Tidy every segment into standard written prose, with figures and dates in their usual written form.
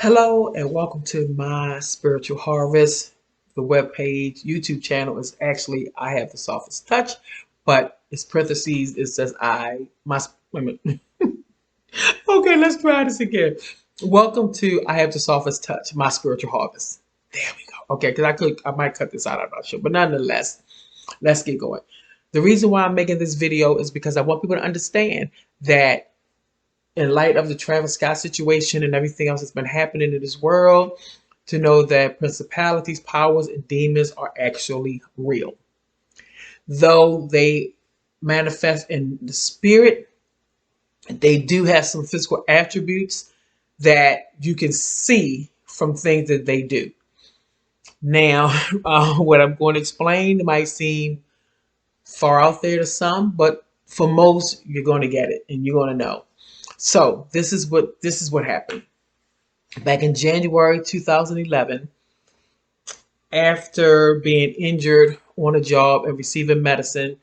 Hello and welcome to my spiritual harvest. The webpage, YouTube channel is actually I have the softest touch, but it's parentheses. It says I my. Wait a minute. Okay, let's try this again. Welcome to I have the softest touch, my spiritual harvest. There we go. Okay, because I might cut this out. I'm not sure, but nonetheless, let's get going. The reason why I'm making this video is because I want people to understand that in light of the Travis Scott situation and everything else that's been happening in this world, to know that principalities, powers, and demons are actually real. Though they manifest in the spirit, they do have some physical attributes that you can see from things that they do. Now, what I'm going to explain might seem far out there to some, but for most, you're going to get it and you're going to know. So this is what happened. Back in January 2011, after being injured on a job and receiving medicine,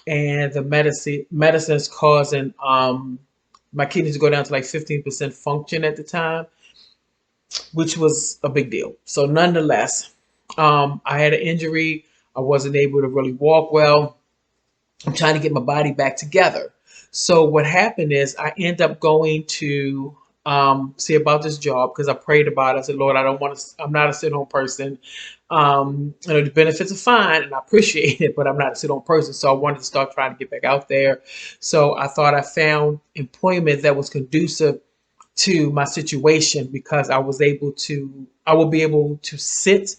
and the medicine is causing my kidneys to go down to like 15% function at the time, which was a big deal. So nonetheless, I had an injury. I wasn't able to really walk well. I'm trying to get my body back together. So what happened is I end up going to see about this job because I prayed about it. I said, Lord, I don't want to, I'm not a sit home person. You know, the benefits are fine and I appreciate it, but I'm not a sit home person. So I wanted to start trying to get back out there. So I thought I found employment that was conducive to my situation because I will be able to sit.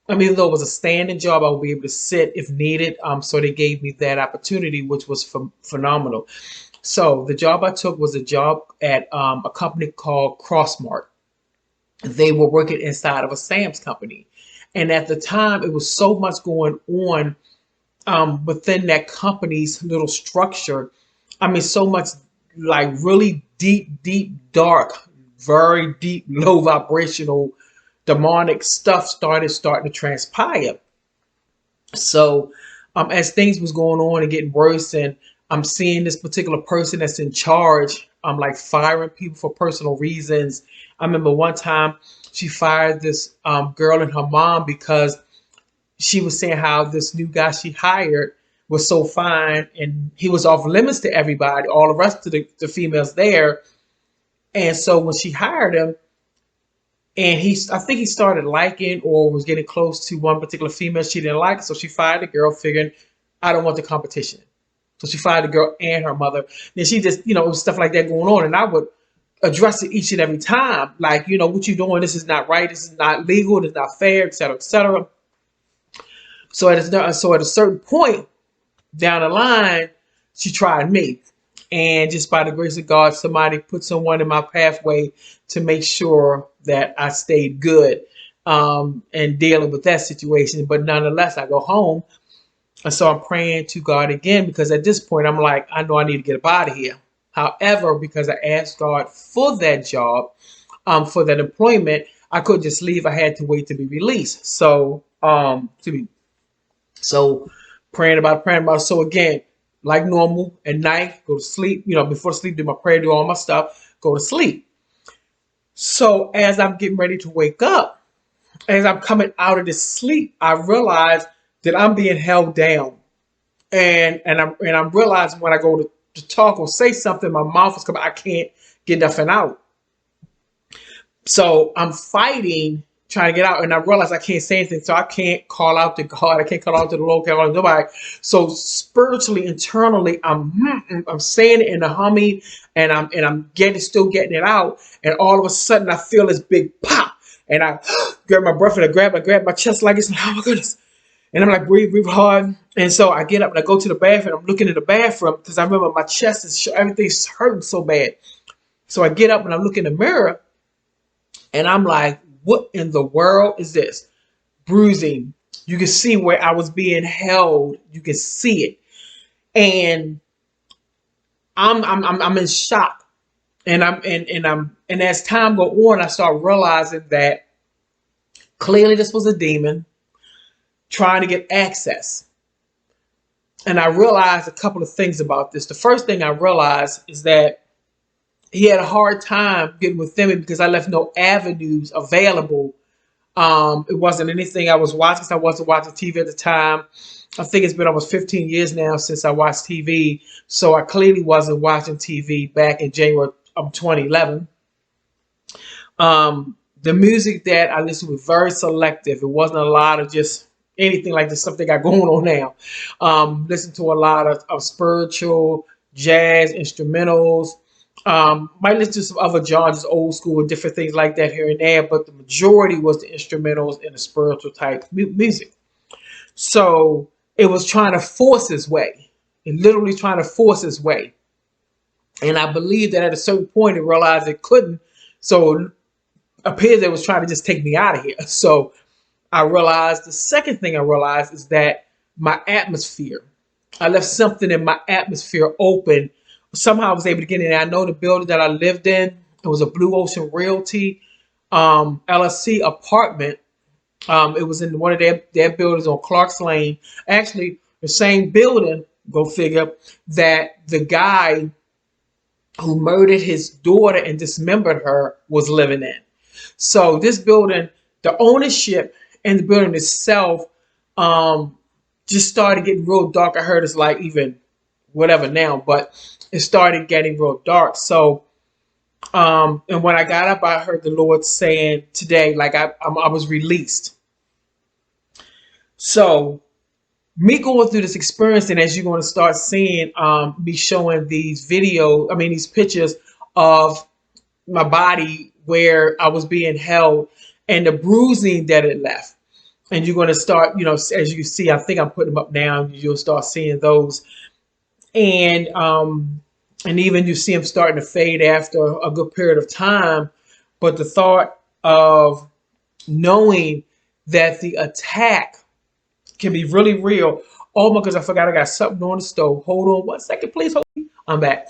I mean, though it was a standing job, I would be able to sit if needed. So they gave me that opportunity, which was phenomenal. So the job I took was a job at a company called Crossmart. They were working inside of a Sam's company. And at the time, it was so much going on within that company's little structure. I mean, so much like really deep, dark, very deep, low vibrational demonic stuff starting to transpire. So as things was going on and getting worse, and I'm seeing this particular person that's in charge, I'm like firing people for personal reasons. I remember one time she fired this girl and her mom because she was saying how this new guy she hired was so fine and he was off limits to everybody, all the rest of the females there. And so when she hired him, and I think he started liking or was getting close to one particular female she didn't like. So she fired the girl, figuring, I don't want the competition. So she fired the girl and her mother. Then she just, it was stuff like that going on. And I would address it each and every time. Like, what you doing? This is not right. This is not legal. This is not fair, et cetera, et cetera. So at a certain point down the line, she tried me. And just by the grace of God, somebody put someone in my pathway to make sure that I stayed good and dealing with that situation. But nonetheless, I go home. And so I'm praying to God again, because at this point, I'm like, I know I need to get up out of here. However, because I asked God for that job, for that employment, I couldn't just leave. I had to wait to be released. So, praying about it. So again, like normal, at night, go to sleep, before sleep, do my prayer, do all my stuff, go to sleep. So as I'm getting ready to wake up, as I'm coming out of this sleep, I realize that I'm being held down. And I'm realizing when I go to talk or say something, my mouth is coming, I can't get nothing out. So I'm fighting, trying to get out, and I realize I can't say anything, so I can't call out to God, I can't call out to the Lord, can't call out to nobody. So spiritually, internally, I'm saying it in the humming, and I'm still getting it out, and all of a sudden I feel this big pop, and I grab my breath and I grab my chest like this, and oh my goodness, and I'm like breathe hard, and so I get up and I go to the bathroom. I'm looking in the bathroom because I remember my chest is everything's hurting so bad. So I get up and I look in the mirror. And I'm like, what in the world is this? Bruising. You can see where I was being held. You can see it. And I'm in shock. And as time go on, I start realizing that clearly this was a demon trying to get access. And I realized a couple of things about this. The first thing I realized is that he had a hard time getting within me because I left no avenues available. It wasn't anything I was watching 'cause I wasn't watching TV at the time. I think it's been almost 15 years now since I watched TV, so I clearly wasn't watching TV back in January of 2011. The music that I listened to was very selective. It wasn't a lot of just anything like the stuff they got going on now. Listen to a lot of spiritual, jazz, instrumentals. Might listen to some other genres, old school, and different things like that here and there, but the majority was the instrumentals and the spiritual type music. So it was trying to force its way. It literally trying to force its way. And I believe that at a certain point it realized it couldn't. So it appears it was trying to just take me out of here. So I realized the second thing I realized is that my atmosphere. I left something in my atmosphere open. Somehow I was able to get in there. I know the building that I lived in, it was a Blue Ocean Realty LLC apartment. It was in one of their buildings on Clark's Lane. Actually, the same building, go figure, that the guy who murdered his daughter and dismembered her was living in. So this building, the ownership and the building itself, just started getting real dark. I heard it's like even whatever now, but it started getting real dark. So, and when I got up, I heard the Lord saying today, like I was released. So me going through this experience, and as you're going to start seeing me showing these videos, I mean these pictures of my body where I was being held and the bruising that it left. And you're going to start, as you see, I think I'm putting them up now. You'll start seeing those, and even you see them starting to fade after a good period of time. But the thought of knowing that the attack can be really real. Oh my goodness, I forgot I got something on the stove. Hold on 1 second, please. I'm back.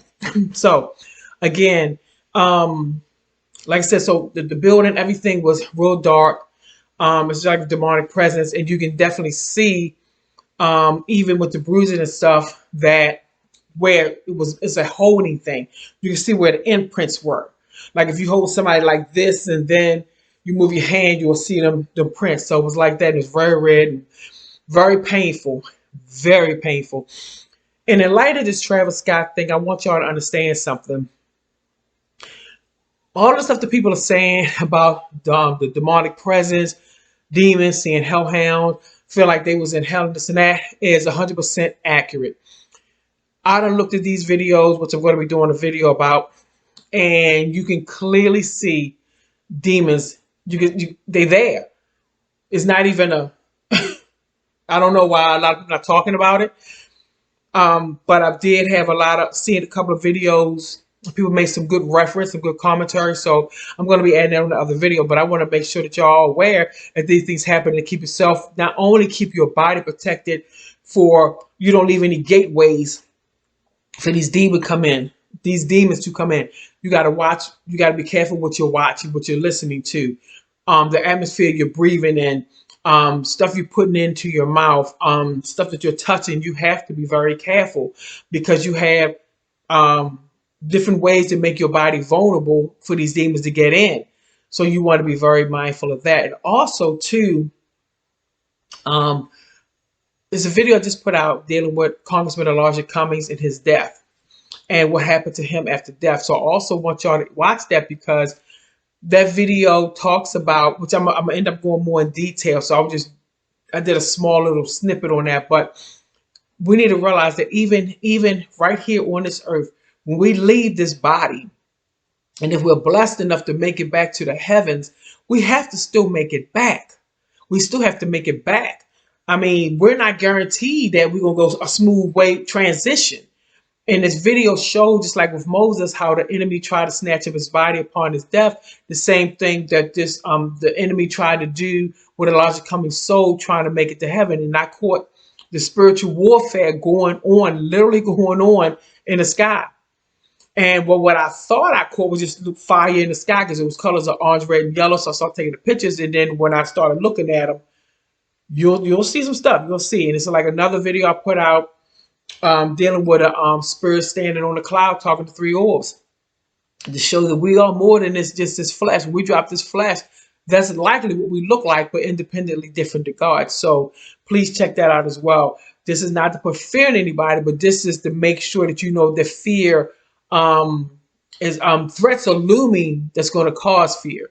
So again, like I said, so the building, everything was real dark. It's like a demonic presence, and you can definitely see, even with the bruising and stuff, that where it's a holding thing. You can see where the imprints were. Like if you hold somebody like this and then you move your hand, you'll see the prints. So it was like that. It was very red and very painful, very painful. And in light of this Travis Scott thing, I want y'all to understand something. All the stuff that people are saying about the demonic presence, demons, seeing hellhound, feel like they was in hell and this and that is 100% accurate. I done looked at these videos, which I'm going to be doing a video about, and you can clearly see demons. They there. It's not even a. I don't know why a lot of people are not talking about it. But I did have seen a couple of videos. People made some good reference, some good commentary. So I'm going to be adding that on the other video. But I want to make sure that y'all are aware that these things happen to keep yourself, not only keep your body protected, for you don't leave any gateways for these demons to come in. You got to watch. You got to be careful what you're watching, what you're listening to, the atmosphere you're breathing in, stuff you're putting into your mouth, stuff that you're touching. You have to be very careful because you have different ways to make your body vulnerable for these demons to get in. So you want to be very mindful of that. And also, too, there's a video I just put out dealing with Congressman Elijah Cummings and his death and what happened to him after death. So I also want y'all to watch that because that video talks about, which I'm gonna end up going more in detail. So I did a small little snippet on that, but we need to realize that even right here on this earth, when we leave this body, and if we're blessed enough to make it back to the heavens, we have to still make it back. We still have to make it back. I mean, we're not guaranteed that we're gonna go a smooth way transition. And this video showed, just like with Moses, how the enemy tried to snatch up his body upon his death. The same thing that the enemy tried to do with Elijah Cummings' soul, trying to make it to heaven. And I caught the spiritual warfare going on, literally going on in the sky. And what I thought I caught was just fire in the sky because it was colors of orange, red, and yellow. So I started taking the pictures, and then when I started looking at them, you'll see some stuff. You'll see, and it's like another video I put out dealing with a spirit standing on the cloud talking to three orbs. to show that we are more than this, just this flesh. When we drop this flesh, that's likely what we look like, but independently different to God. So please check that out as well. This is not to put fear in anybody, but this is to make sure that you know that fear um, is threats are looming that's going to cause fear.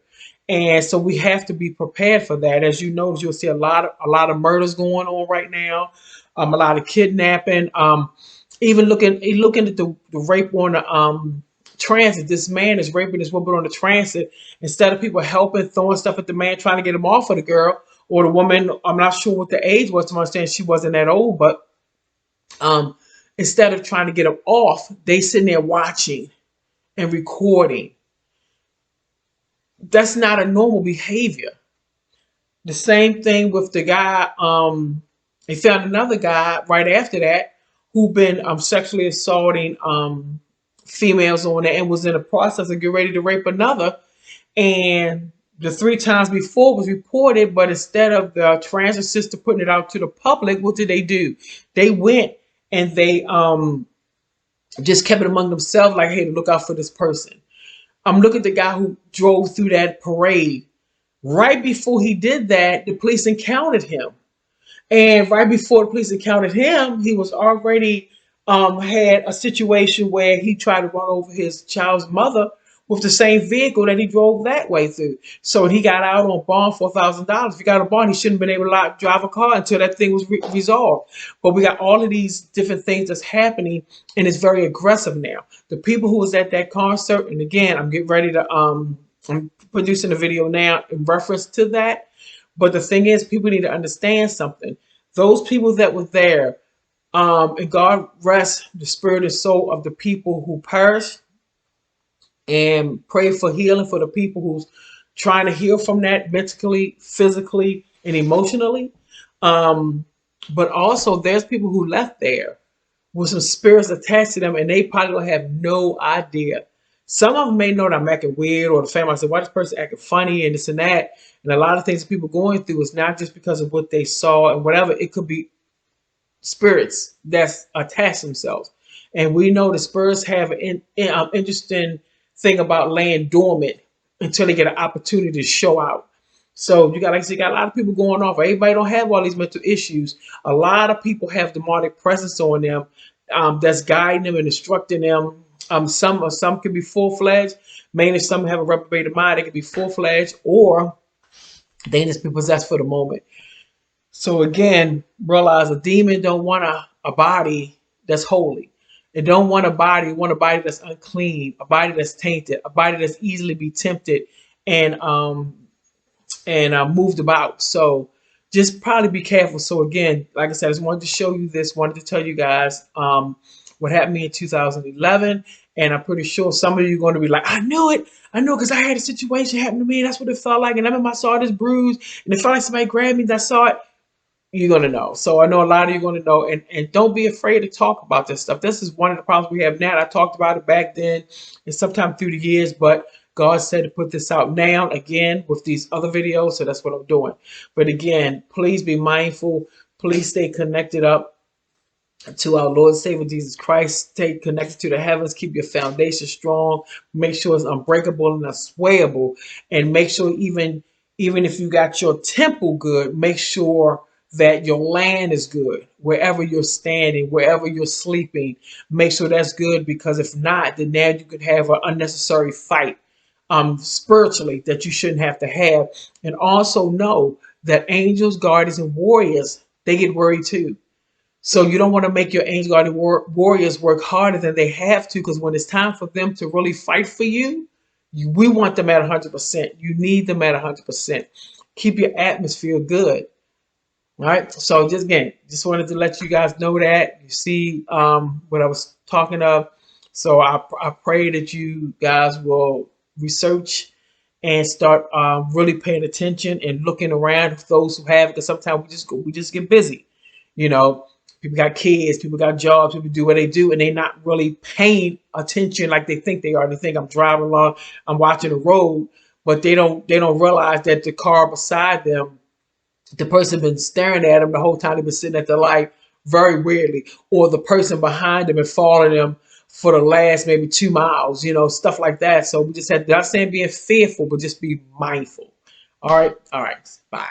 And so we have to be prepared for that. As you notice, you'll see a lot of murders going on right now, a lot of kidnapping. Even looking at the rape on the transit. This man is raping this woman on the transit. Instead of people helping, throwing stuff at the man, trying to get him off of the girl or the woman. I'm not sure what the age was to understand she wasn't that old, but um, instead of trying to get him off, they sitting there watching and recording. That's not a normal behavior. The same thing with the guy. They found another guy right after that who been sexually assaulting females on it and was in the process of getting ready to rape another. And the three times before was reported, but instead of the transit system putting it out to the public, what did they do? They went and they just kept it among themselves, like, hey, look out for this person. Look at the guy who drove through that parade. Right before he did that, the police encountered him. And right before the police encountered him, he was already had a situation where he tried to run over his child's mother with the same vehicle that he drove that way through. So he got out on bond for $1,000. If he got a bond, he shouldn't have been able to drive a car until that thing was resolved. But we got all of these different things that's happening, and it's very aggressive now. The people who was at that concert, and again, I'm getting ready to I'm producing a video now in reference to that. But the thing is, people need to understand something. Those people that were there, and God rest the spirit and soul of the people who perished, and pray for healing for the people who's trying to heal from that mentally, physically, and emotionally. Um, but also, there's people who left there with some spirits attached to them, and they probably don't have no idea. Some of them may know that I'm acting weird, or the family said, "Why this person acting funny?" and this and that. And a lot of things that people going through is not just because of what they saw and whatever. It could be spirits that's attached themselves. And we know the spirits have an interesting thing about laying dormant until they get an opportunity to show out. So you got, like I said, you got a lot of people going off. Everybody don't have all these mental issues. A lot of people have demonic presence on them, that's guiding them and instructing them. Some can be full fledged. Mainly, some have a reprobated mind. They can be full fledged, or they just be possessed for the moment. So again, realize a demon don't want a body that's holy. It don't want a body that's unclean, a body that's tainted, a body that's easily be tempted and moved about. So just probably be careful. So again, like I said, I just wanted to show you this, wanted to tell you guys what happened to me in 2011. And I'm pretty sure some of you are going to be like, I knew it. I know because I had a situation happen to me. That's what it felt like. And I remember I saw this bruise and it felt like somebody grabbed me. I saw it. You're going to know. So I know a lot of you are going to know. And don't be afraid to talk about this stuff. This is one of the problems we have now. I talked about it back then and sometime through the years, but God said to put this out now again with these other videos. So that's what I'm doing. But again, please be mindful. Please stay connected up to our Lord and Savior Jesus Christ. Stay connected to the heavens. Keep your foundation strong. Make sure it's unbreakable and unswayable. And make sure even if you got your temple good, make sure that your land is good. Wherever you're standing, wherever you're sleeping, make sure that's good, because if not, then now you could have an unnecessary fight spiritually that you shouldn't have to have. And also know that angels, guardians, and warriors, they get worried too. So you don't want to make your angel guardian warriors work harder than they have to, because when it's time for them to really fight for you, we want them at 100%. You need them at 100%. Keep your atmosphere good. All right. So just wanted to let you guys know that. You see what I was talking of. So I pray that you guys will research and start really paying attention and looking around for those who have it. Because sometimes we just get busy. You know, people got kids, people got jobs, people do what they do, and they're not really paying attention like they think they are. They think I'm driving along, I'm watching the road, but they don't realize that the car beside them, the person been staring at them the whole time they've been sitting at the light very weirdly, or the person behind them and following them for the last maybe 2 miles, stuff like that. So we just had, not saying being fearful, but just be mindful. All right. All right. Bye.